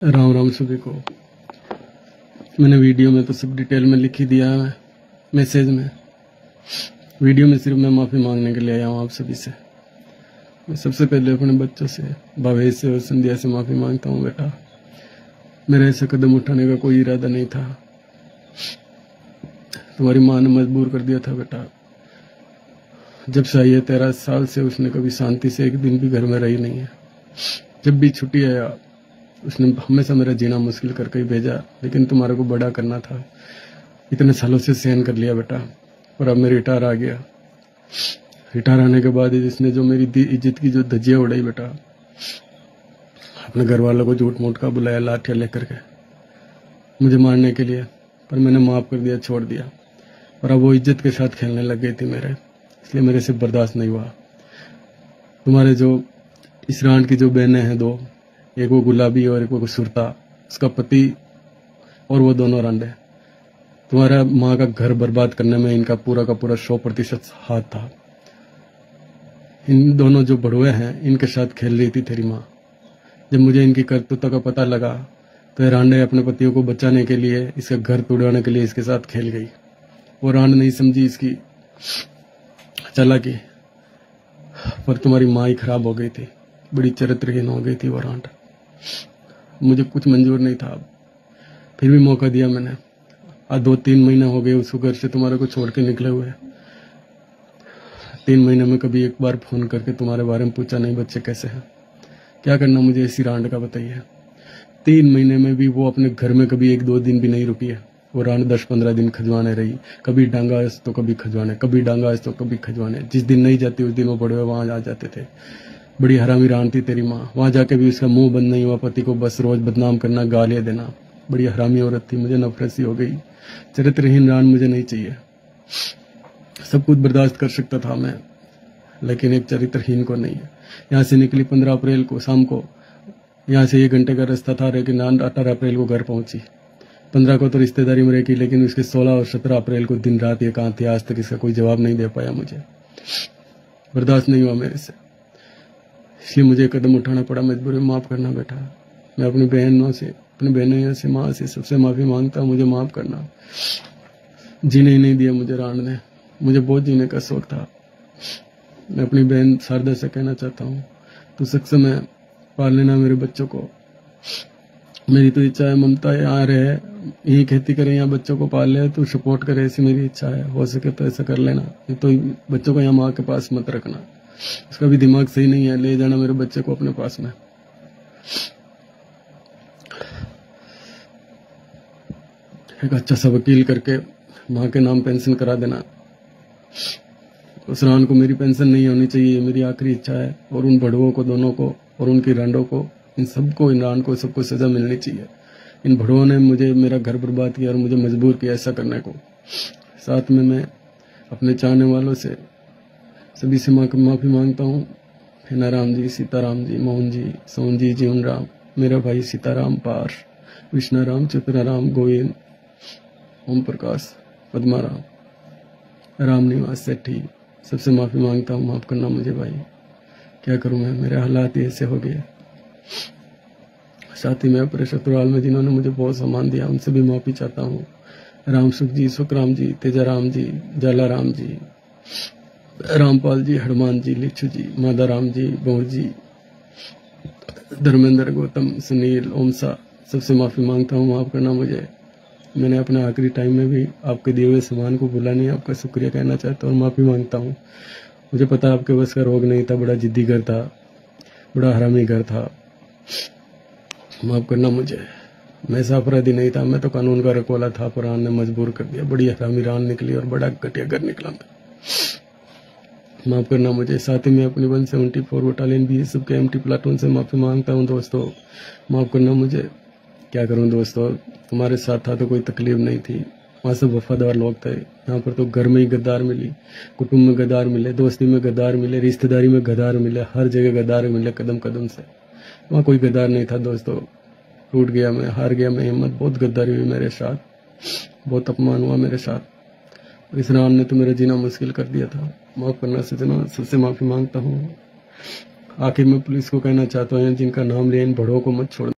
राम राम सभी को। मैंने वीडियो में तो सब डिटेल में लिख ही दिया है, मैसेज में। वीडियो में सिर्फ मैं माफ़ी मांगने के लिए आया हूँ आप सभी से। मैं सबसे पहले अपने बच्चों से, भावेश से और संध्या से माफ़ी मांगता हूँ। बेटा, मेरा ऐसा कदम उठाने का कोई इरादा नहीं था। तुम्हारी माँ ने मजबूर कर दिया था। बेटा, जब से आई है 13 साल से उसने कभी शांति से एक दिन भी घर में रही नहीं है। जब भी छुट्टी आया उसने हमेशा मेरा जीना मुश्किल करके ही भेजा, लेकिन तुम्हारे को बड़ा करना था। इतने सालों से सहन कर लिया बेटा, और अब मैं रिटायर आ गया। रिटायर आने के बाद इसने जो मेरी इज्जत की जो धज्जियां उड़ाई बेटा, अपने घर वालों को झूठ मूठ का बुलाया लाठियां लेकर के मुझे मारने के लिए, पर मैंने माफ कर दिया, छोड़ दिया। और अब वो इज्जत के साथ खेलने लग गई थी मेरे, इसलिए मेरे से बर्दाश्त नहीं हुआ। तुम्हारे जो इसरान की जो बहनें हैं दो, एक वो गुलाबी और एक वो सुरता, उसका पति और वो दोनों रांडे, तुम्हारा माँ का घर बर्बाद करने में इनका पूरा का पूरा 100% हाथ था। इन दोनों जो बड़ुए हैं इनके साथ खेल रही थी तेरी माँ। जब मुझे इनकी करतूतों का पता लगा तो ये रांडे अपने पतियों को बचाने के लिए, इसका घर तोड़वाने के लिए इसके साथ खेल गई। वो रांड नहीं समझी इसकी चालाकी, पर तुम्हारी माँ ही खराब हो गई थी, बड़ी चरित्रहीन हो गई थी वो रांड। मुझे कुछ मंजूर नहीं था, फिर भी मौका दिया मैंने। आज 2-3 महीने हो गए उसको घर से तुम्हारे को छोड़ के निकले हुए। 3 महीने में कभी एक बार फोन करके तुम्हारे बारे में पूछा नहीं, बच्चे कैसे हैं, क्या करना मुझे इसी रांड का बताइए। 3 महीने में भी वो अपने घर में कभी 1-2 दिन भी नहीं रुकी है। वो रांड 10-15 दिन खजवाने रही, कभी डांगा आयस तो कभी खजवाने, कभी डांगा आयस तो कभी खजवाने। जिस दिन नहीं जाती उस दिन वो बड़े वहां आ जाते थे। बड़ी हरामी रांड थी तेरी माँ। वहां जाके भी उसका मुंह बंद नहीं हुआ, पति को बस रोज बदनाम करना, गालियां देना। बड़ी हरामी औरत थी, मुझे नफरत सी हो गई। चरित्रहीन रांड मुझे नहीं चाहिए। सब कुछ बर्दाश्त कर सकता था मैं, लेकिन एक चरित्रहीन को नहीं है। यहाँ से निकली 15 अप्रैल को शाम को, यहाँ से 1 घंटे का रास्ता था, लेकिन 18 अप्रैल को घर पहुंची। 15 को तो रिश्तेदारी में रहेगी, लेकिन उसके 16 और 17 अप्रैल को दिन रात ये कहाँ थी, आज तक इसका कोई जवाब नहीं दे पाया। मुझे बर्दाश्त नहीं हुआ मेरे से, इसलिए मुझे कदम उठाना पड़ा। मजबूरी, माफ करना बेटा। मैं अपनी बहनों से, अपनी बहनों से, माँ से, सबसे माफी मांगता हूँ। मुझे माफ करना। जीने ही नहीं दिया मुझे रांड ने, मुझे बहुत जीने का शौक था। मैं अपनी बहन शारदा से कहना चाहता हूँ, तू सक्षम है, पाल लेना मेरे बच्चों को। मेरी तो इच्छा है, ममता यहाँ रहे, यही खेती करे, यहाँ बच्चों को पाल ले, तू सपोर्ट करे, ऐसी मेरी इच्छा है। हो सके तो ऐसा कर लेना, तो बच्चों को यहाँ माँ के पास मत रखना। उसका भी दिमाग सही नहीं है, ले जाना मेरे बच्चे को अपने पास में। एक अच्छा सा वकील करके माँ के नाम पेंशन करा देना। उस रान को मेरी पेंशन नहीं होनी चाहिए, मेरी आखिरी इच्छा है। और उन भड़ुओं को दोनों को और उनकी रांडों को, इन सबको, इन रान को, सबको सजा मिलनी चाहिए। इन भड़ुओं ने मुझे, मेरा घर बर्बाद किया और मुझे मजबूर किया ऐसा करने को। साथ में मैं अपने चाहने वालों से, सभी से माफी मांगता हूँ। हेनाराम जी, सीताराम जी, मोहन जी, सोहन जी, जीवन राम, मेरा भाई सीताराम पार, विष्णाराम, चतुराराम, गोविंद, ओम प्रकाश, पद्माराम, राम निवास सेठी, सबसे माफी मांगता हूँ। माफ करना मुझे भाई, क्या करूँ मैं, मेरे हालात ही ऐसे हो गए। साथ ही मैं अपने ससुराल में जिन्होंने मुझे बहुत सम्मान दिया, उनसे भी माफी चाहता हूँ। राम सुख जी, सुखराम जी, तेजाराम जी, जालाराम जी, रामपाल जी, हनुमान जी, लिच्छू जी, मादाराम जी, गौर जी, धर्मेंद्र, गौतम, सुनील, ओमसा, सबसे माफी मांगता हूँ। माफ करना मुझे। मैंने अपने आखिरी टाइम में भी आपके दिए हुए सामान को भूला नहीं, आपका शुक्रिया कहना चाहता हूँ, माफी मांगता हूँ। मुझे पता आपके बस का रोग नहीं था, बड़ा जिद्दी घर था, बड़ा हरामी घर था। माफ करना मुझे। मैं ऐसा अपराधी नहीं था, मैं तो कानून का रखवाला था, पर रान ने मजबूर कर दिया। बड़ी हरामी रान निकली और बड़ा घटिया घर निकला मैं। माफ करना मुझे। साथ ही मैं अपनी 174 बटालियन BSF के MT प्लाटून से माफी मांगता हूँ। दोस्तों, माफ करना मुझे। क्या करूँ दोस्तों, तुम्हारे साथ था तो कोई तकलीफ नहीं थी, वहाँ सब वफादार लोग थे। यहाँ पर तो घर में ही गद्दार मिली, कुटुंब में गद्दार मिले, दोस्ती में गद्दार मिले, रिश्तेदारी में गद्दार मिले, हर जगह गद्दार मिले, कदम कदम से। वहाँ कोई गद्दार नहीं था दोस्तों। टूट गया मैं, हार गया मैं हिम्मत। बहुत गद्दारी हुई मेरे साथ, बहुत अपमान हुआ मेरे साथ। इस रान ने तो मेरा जीना मुश्किल कर दिया था। माफ करना सजना, सबसे माफी मांगता हूँ। आखिर में पुलिस को कहना चाहता हूँ, जिनका नाम लिया इन भड़ों को मत छोड़ना।